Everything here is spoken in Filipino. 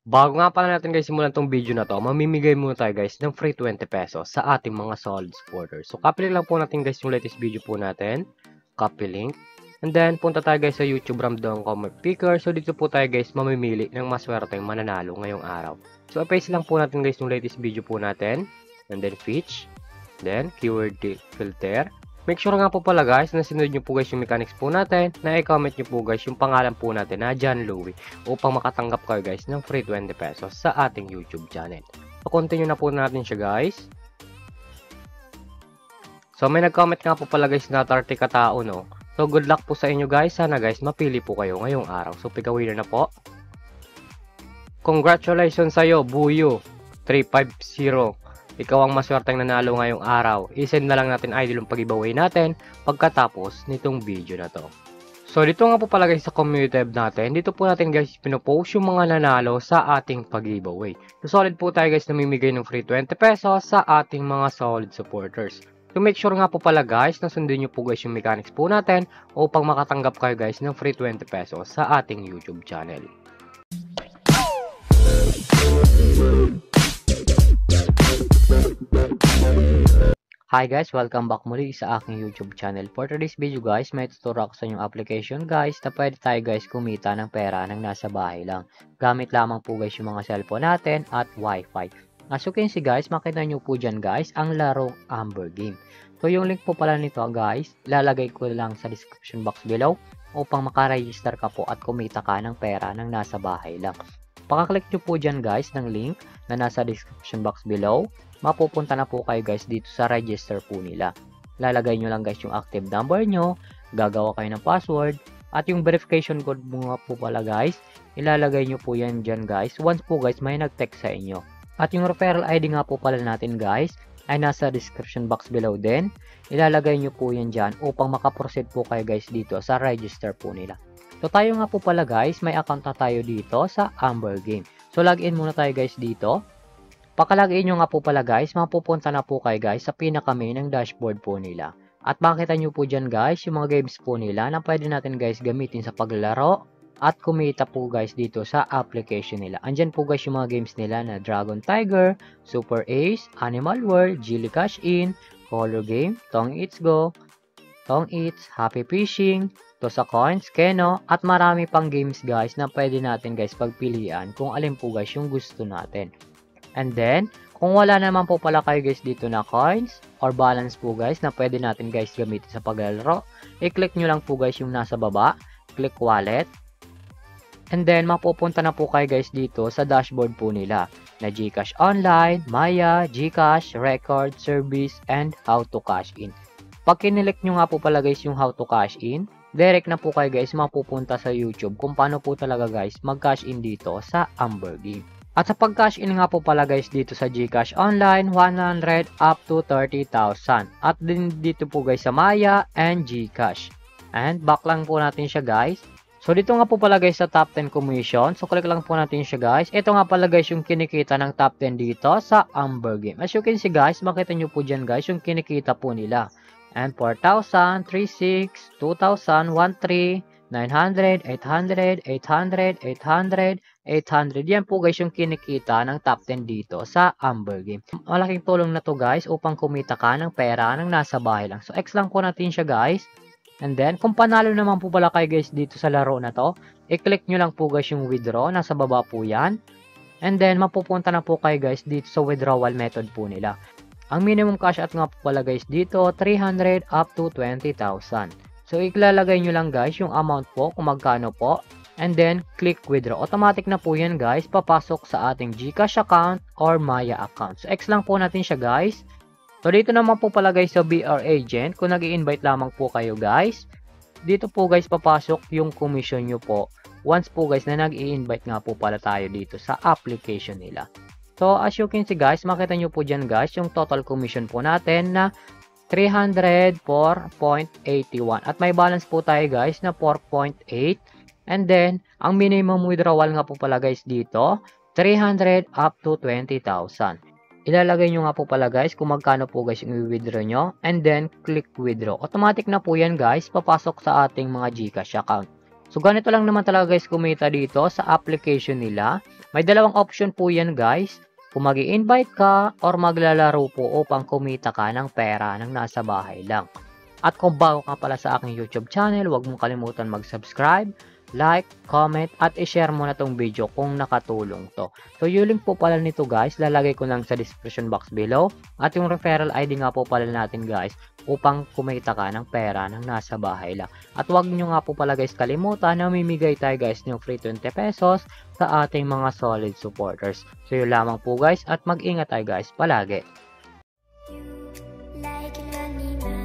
Bago nga pala natin guys simulan tong video na to, mamimigay muna tayo guys ng free 20 pesos sa ating mga solid supporters. So copy lang po natin guys yung latest video po natin. Copy link. And then punta tayo guys sa YouTube Ramdam Comment Picker. So dito po tayo guys mamimili ng maswerteng mananalo ngayong araw. So i-paste lang po natin guys yung latest video po natin. And then fetch. Then keyword filter. Make sure nga po pala guys na sinunod nyo po guys yung mechanics po natin, na i-comment nyo po guys yung pangalan po natin na John Louie upang makatanggap kayo guys ng free 20 pesos sa ating YouTube channel. So continue na po natin siya guys. So may nag-comment nga po pala guys na 30 katao no. So good luck po sa inyo guys. Sana guys mapili po kayo ngayong araw. So pick a winner na po. Congratulations sa'yo Buyo 350. Ikaw ang maswerteng nanalo ngayong araw. I-send na lang natin idol yung pag-giveaway natin pagkatapos nitong video na to. So dito nga po pala guys sa community tab natin, dito po natin guys pinopost yung mga nanalo sa ating pag-giveaway. So solid po tayo guys namimigay ng free 20 pesos sa ating mga solid supporters. So make sure nga po pala guys na sundin nyo po guys yung mechanics po natin upang makatanggap kayo guys ng free 20 pesos sa ating YouTube channel. Hi guys! Welcome back muli sa aking YouTube channel. For today's video guys, may tuturo ako sa inyong application guys na pwede tayo guys kumita ng pera ng nasa bahay lang. Gamit lamang po guys yung mga cellphone natin at wifi. As you can see guys, makita nyo po dyan guys ang larong Amber Game. So yung link po pala nito guys, lalagay ko lang sa description box below upang makaregister ka po at kumita ka ng pera ng nasa bahay lang. Pakaklik nyo po dyan guys ng link na nasa description box below. Mapupunta na po kayo guys dito sa register po nila. Lalagay nyo lang guys yung active number nyo, gagawa kayo ng password, at yung verification code mo po pala guys, ilalagay nyo po yan dyan guys once po guys may nag-text sa inyo. At yung referral ID nga po pala natin guys, ay nasa description box below din. Ilalagay nyo po yan dyan upang makaproceed po kayo guys dito sa register po nila. So tayo nga po pala guys, may account na tayo dito sa Amber Game. So login muna tayo guys dito. Pakalagin nyo nga po pala guys, mapupunta na po kayo guys sa pinaka-main ng dashboard po nila. At makita nyo po dyan guys, yung mga games po nila na pwede natin guys gamitin sa paglalaro at kumita po guys dito sa application nila. Andyan po guys yung mga games nila na Dragon Tiger, Super Ace, Animal World, Jilly Cash In, Color Game, Tong Eats Go, Tong Eats, Happy Fishing, Tosa Coins, Keno, at marami pang games guys na pwede natin guys pagpilian kung alin po guys yung gusto natin. And then, kung wala naman po pala kayo guys dito na coins or balance po guys na pwede natin guys gamitin sa paglalaro, i-click nyo lang po guys yung nasa baba, click wallet. And then, mapupunta na po kayo guys dito sa dashboard po nila na GCash Online, Maya, GCash, Record, Service, and How to Cash In. Pag kinilik nyo nga po pala guys yung How to Cash In, direct na po kayo guys mapupunta sa YouTube kung paano po talaga guys mag-cash in dito sa Amber Game. At sa pag-cash in nga po pala guys dito sa GCash Online, 100 up to 30,000. At din dito po guys sa Maya and GCash. And back lang po natin siya guys. So dito nga po pala guys sa top 10 commission. So click lang po natin siya guys. Ito nga pala guys yung kinikita ng top 10 dito sa Amber Game. As you can see guys, makita nyo po dyan guys yung kinikita po nila. And 4,000, 3,600, 2,000, 1,300, 900, 800, 800, 800, 800. Yan po guys yung kinikita ng top 10 dito sa Amber Game. Malaking tulong na to guys upang kumita ka ng pera ng nasa bahay lang. So X lang po natin siya guys. And then kung panalo naman po pala kayo guys dito sa laro na to, i-click nyo lang po guys yung withdraw. Nasa baba po yan. And then mapupunta na po kayo guys dito sa withdrawal method po nila. Ang minimum cash out nga po pala guys dito, 300 up to 20,000. So, ilalagay nyo lang guys yung amount po kung magkano po. And then, click withdraw. Automatic na po yan guys, papasok sa ating GCash account or Maya account. So, X lang po natin siya guys. So, dito naman po pala guys sa BR Agent, kung nag-i-invite lamang po kayo guys, dito po guys papasok yung commission nyo po. Once po guys na nag-i-invite nga po pala tayo dito sa application nila. So, as you can see guys, makita nyo po dyan guys yung total commission po natin na 304.81 at may balance po tayo guys na 4.8. And then ang minimum withdrawal nga po pala guys dito 300 up to 20,000. Ilalagay nyo nga po pala guys kung magkano po guys yung i-withdraw nyo and then click withdraw. Automatic na po yan guys papasok sa ating mga GCash account. So ganito lang naman talaga guys kumita dito sa application nila. May dalawang option po yan guys. Kung mag-i-invite ka or maglalaro po upang kumita ka ng pera ng nasa bahay lang. At kung bago ka pala sa aking YouTube channel, huwag mong kalimutan mag-subscribe, like, comment, at i-share mo na tong video kung nakatulong to. So yung link po pala nito guys, lalagay ko lang sa description box below. At yung referral ID nga po pala natin guys, upang kumita ka ng pera ng nasa bahay lang. At huwag nyo nga po pala guys kalimutan na mamimigay tayo guys ng free 20 pesos sa ating mga solid supporters. So yun lamang po guys, at mag-ingat tayo guys palagi. You like it,